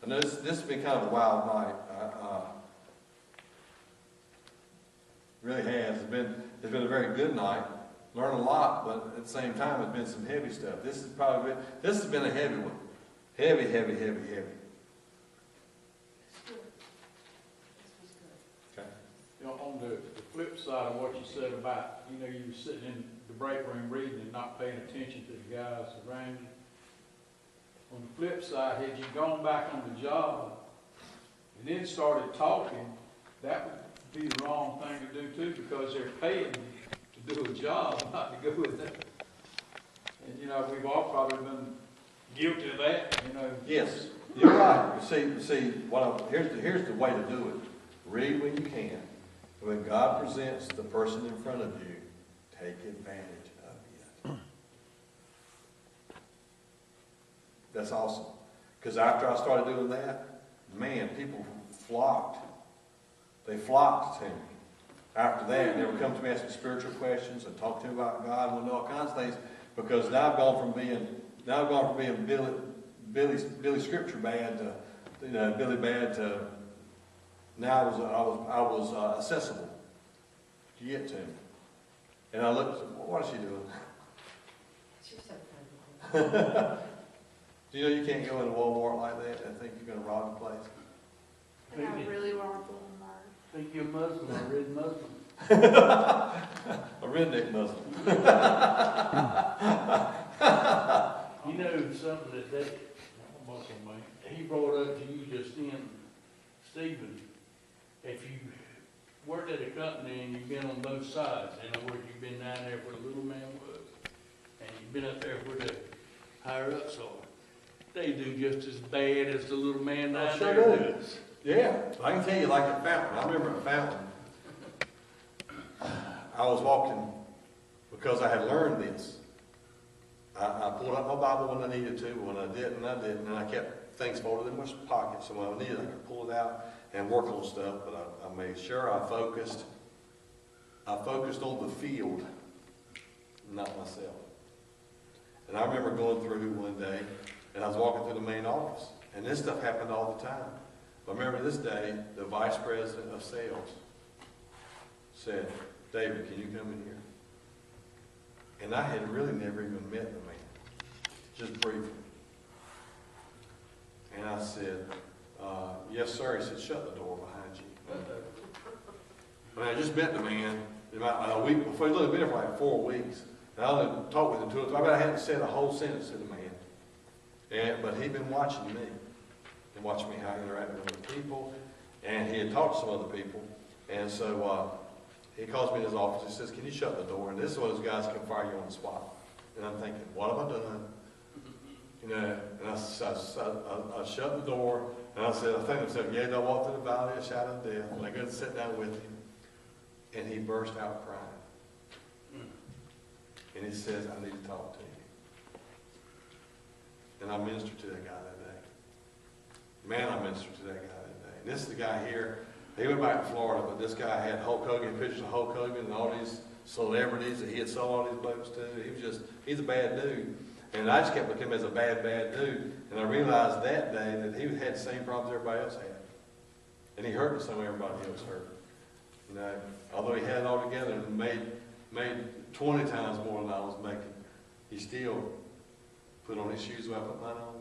I know this has been kind of a wild night. Really has. It's been a very good night. Learned a lot, but at the same time, it's been some heavy stuff. This has been a heavy one. Heavy. It's good. This was good. Okay. You know, on the flip side of what you said about, you know, you were sitting in the break room reading and not paying attention to the guys around you. On the flip side, had you gone back on the job and then started talking, that would be the wrong thing to do too, because they're paying you to do a job, not to go with it. And you know, we've all probably been guilty of that, you know. Yes, you're right. You see, here's the way to do it. Read when you can. When God presents the person in front of you, take advantage of it. That's awesome. Because after I started doing that, man, people flocked. They flocked to me. After that, they would come to me asking spiritual questions and talk to me about God and all kinds of things. Because now I've gone from being Billy Scripture bad to, you know, Billy bad to, now I was accessible to get to him. And I looked and said, what is she doing? She's so funny. Do you know you can't go into Walmart like that and think you're going to rob the place? I got really wonderful in mind. Think you're Muslim, a red Muslim. A redneck Muslim. You know something that Muslim man, he brought up to you just then, Stephen, if you worked at a company and you've been on both sides, in other words, you've been down there where the little man was, and you've been up there where the higher ups are, they do just as bad as the little man down sure there do. does. Yeah, I can tell you like at Fountain. I remember at Fountain, I was walking because I had learned this. I pulled out my Bible when I needed to, but when I didn't, and I kept things folded in my pocket, so when I needed, I could pull it out and work on stuff, but I made sure I focused on the field, not myself. And I remember going through one day, and I was walking through the main office, and this stuff happened all the time. I remember this day, the vice president of sales said, David, can you come in here? And I had really never even met the man, just briefly. And I said, yes, sir. He said, shut the door behind you. And I just met the man about a week before. He'd only been there for like 4 weeks. And I only talked with him 2 or 3. I bet I hadn't said a whole sentence to the man. But he'd been watching me and watching me how I interacted with other people. And he had talked to some other people. And so he calls me in his office. He says, can you shut the door? And this is one of those guys can fire you on the spot. And I'm thinking, what have I done? You know, and I shut the door, and I said, I think to myself, yeah, I walked through the valley of shadow of death. And I go to sit down with him, and he burst out crying. And he says, I need to talk to you. And I ministered to that guy that day. Man, I ministered to that guy that day. And this is the guy here. He went back to Florida, but this guy had Hulk Hogan, pictures of Hulk Hogan and all these celebrities that he had sold all these boats to. He's a bad dude. And I just kept looking at him as a bad dude. And I realized that day that he had the same problems everybody else had. And he hurt the same way everybody else hurt. You know, although he had it all together and made 20 times more than I was making, he still put on his shoes when I put mine on.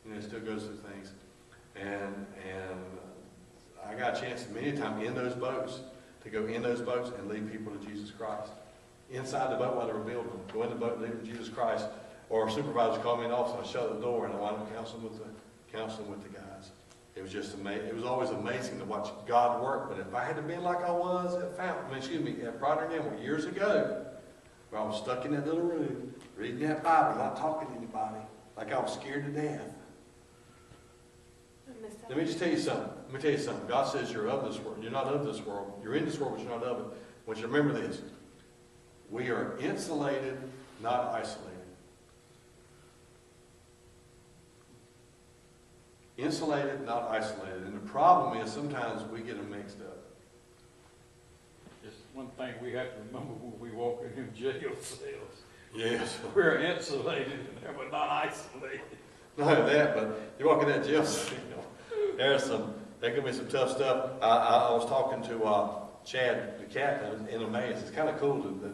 You know, he still goes through things. And I got a chance many times in those boats to go in those boats and lead people to Jesus Christ. Inside the boat while they were building them, go in the boat and lead them to Jesus Christ. Or a supervisor called me in the office, and I shut the door, and I wound up counseling with the guys. It was just amazing. It was always amazing to watch God work. But if I had been like I was at at Procter & Gamble years ago, where I was stuck in that little room, reading that Bible, not talking to anybody, like I was scared to death. Let me just tell you something. God says you're of this world. You're not of this world. You're in this world, but you're not of it. I want you to remember this. We are insulated, not isolated. Insulated, not isolated. And the problem is sometimes we get them mixed up. Just one thing we have to remember when we walk in them jail cells. Yes. We're insulated, but not isolated. Not only that, but you walk in that jail cell, there could be some tough stuff. I was talking to Chad, the captain in Emmaus. It's kind of cool. The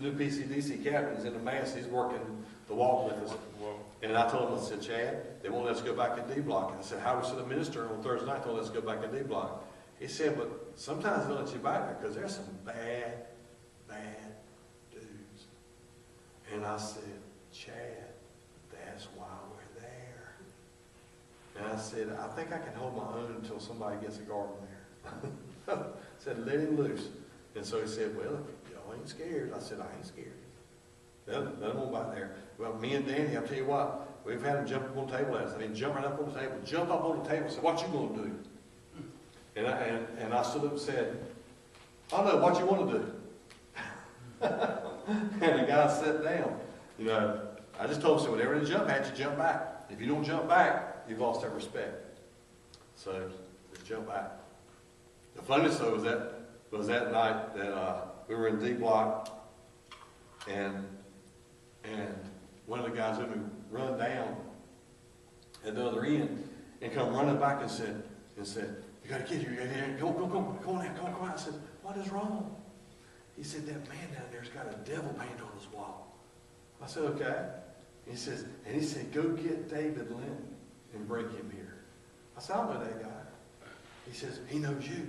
new PCDC captain is in Emmaus. He's working the walk with us. And I told him, I said, Chad, they won't let us go back in D block. And I said, how do we set a minister on Thursday night? They won't let us go back in D block. He said, but sometimes they'll let you back there because there's some bad dudes. And I said, Chad, that's why we're there. And I said, I think I can hold my own until somebody gets a garden there. I said, let him loose. And so he said, well, y'all ain't scared. I said, I ain't scared. Let them on back there. Well, me and Danny, I'll tell you what, we've had him jump up on the table last night. Jumping up on the table, jump up on the table and said, what you going to do? And I stood up and said, I don't know, what you want to do? And the guy sat down. You know, I just told him, so whenever they jump at you, jump back. If you don't jump back, you've lost that respect. So, just jump back. The funniest though was that night that we were in D block, and one of the guys let me run down at the other end and come running back and said, you got a kid, go on out. I said, what is wrong? He said, that man down there's got a devil paint on his wall. I said, okay. He said, go get David Linton and bring him here. I said, I know that guy. He says, he knows you.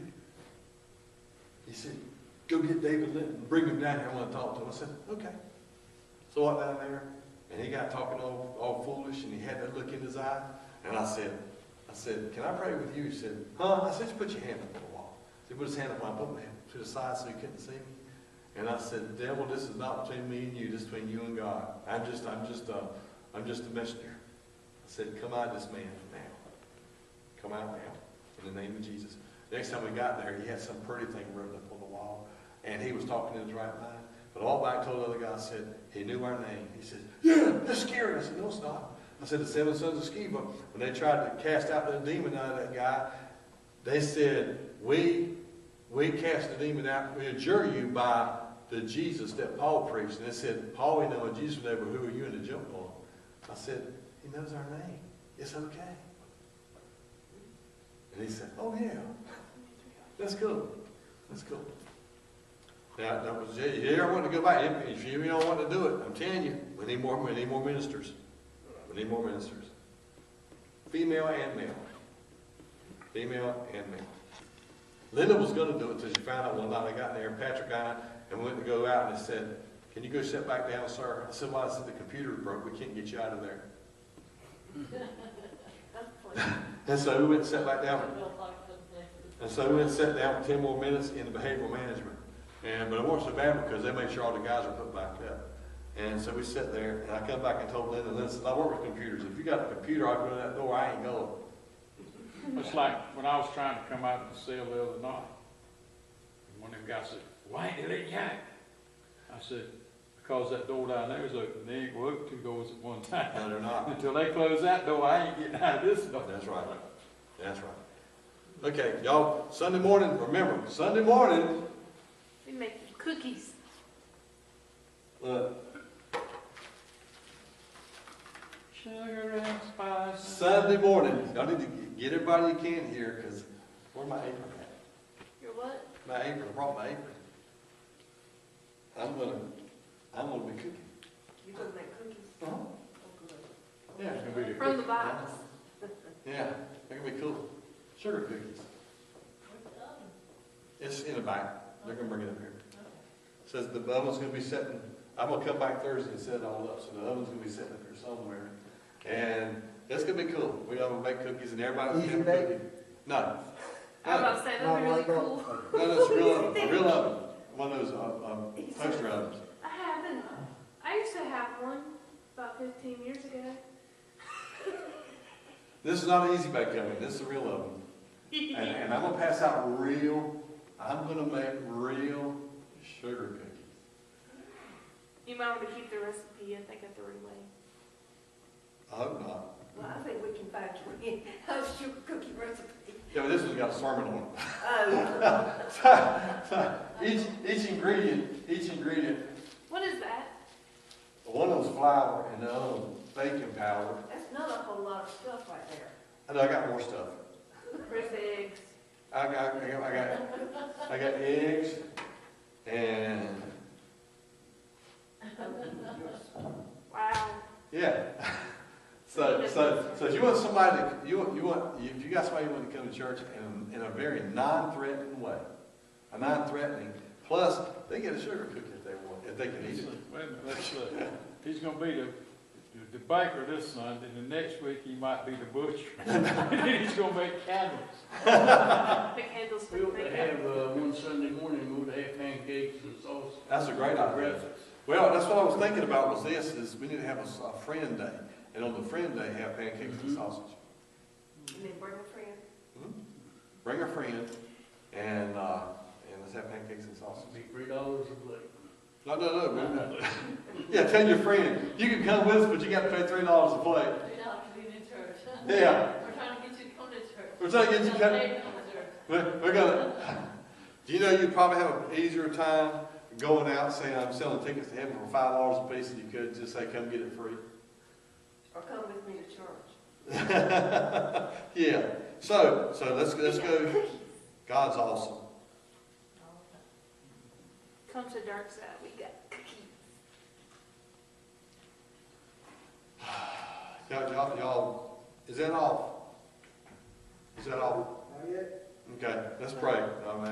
He said, go get David Linton and bring him down here. I want to talk to him. I said, okay. So I went down there, and he got talking all foolish, and he had that look in his eye. And I said, can I pray with you? He said, huh? I said, just put your hand up on the wall. So he put his hand up, and I put my hand to the side so he couldn't see me. And I said, devil, this is not between me and you, this is between you and God. I'm just a messenger. I said, come out of this man now. Come out now, in the name of Jesus. Next time we got there, he had some pretty thing written up on the wall, and he was talking in his right mind. But all back told the other guy, said, he knew our name. He said, yeah, that's scary. I said, no, it's not. I said, the 7 sons of Sceva, when they tried to cast out the demon out of that guy, they said, we cast the demon out, we adjure you by the Jesus that Paul preached. And they said, Paul, we know, and Jesus, they were, who are you? And they jumped on him. I said, he knows our name. It's okay. And he said, oh yeah, that's cool. That's cool. Now, that was, you ever want to go back, if you don't want to do it, I'm telling you, we need more ministers. We need more ministers. Female and male. Female and male. Linda was going to do it until she found out one night I got in there, and Patrick and I, and we went to go out, and they said, can you go sit back down, sir? I said, well, I said, the computer broke. We can't get you out of there. And so we went and sat back down. And so we went and sat down for 10 more minutes in the behavioral management. But it wasn't so bad because they made sure all the guys are put back up. And so we sat there, and I come back and told Linda, Linda said, I work with computers. If you got a computer, I go in that door, I ain't going. It's like when I was trying to come out of the cell the other night. One of them guys said, why ain't they letting you out? I said, because that door down there is open. They ain't going to open 2 doors at one time. No, they're not. Until they close that door, I ain't getting out of this door. That's right. That's right. Okay, y'all, Sunday morning, remember, Sunday morning. We make cookies. Look. Sugar and spice. Sunday morning. Y'all need to get everybody you can here, because where's my apron at? Your what? My apron. I brought my apron. I'm gonna be cooking. You gonna make cookies? Uh-huh. Oh, good. Yeah. It's gonna be the From the box. Yeah, they're gonna be cool. Sugar cookies. It's in the back. They're gonna bring it up here. Says the oven's gonna be setting. I'm gonna come back Thursday and set it all up. So the oven's gonna be sitting up here somewhere, and it's gonna be cool. We're gonna make cookies, and everybody's gonna have a cookie. No. I was about to say, that'd be really cool. No, it's a real oven. One of those toaster ovens. I haven't. I used to have one about 15 years ago. This is not an easy bake oven. This is a real oven. And I'm gonna pass out I'm gonna make real sugar cookies. You might want to keep the recipe if they got the relay. I hope not. Well, I think we can find you a sugar cookie recipe. Yeah, but this one's got a sermon on it. Oh. each ingredient. What is that? One of them's flour and the other one's baking powder. That's not a whole lot of stuff right there. I know I got more stuff. Where's the eggs? I got eggs and, Wow. yeah. So if you want somebody, if you got somebody who want to come to church in a very non-threatening way, plus they get a sugar cookie if they want, if they can eat it. Wait a minute, let's look. He's gonna be the baker this Sunday, and the next week he might be the butcher. And then he's gonna make candles. The candles We ought to have, one Sunday morning, we ought to have pancakes and sauce. That's a great idea. Breakfast. Well, that's what I was thinking about was this, is we need to have a friend day. And on the friend day, have pancakes and sausage. And then bring a friend. Bring a friend and let's have pancakes and sausage. Be $3 a plate. No. Yeah, tell your friend, you can come with us, but you got to pay $3 a plate. $3 to be in church. Yeah. We're trying to get you to come to church. We're trying to get you to come. Come to church. We're gonna, do you know you'd probably have an easier time going out and saying, I'm selling tickets to heaven for $5 a piece, and you could just say, come get it free. Or come with me to church. Yeah. So let's go. God's awesome. Come to the dark side. We got cookies. Y'all, is that all? Is that all? Not yet. Okay, let's pray. Amen.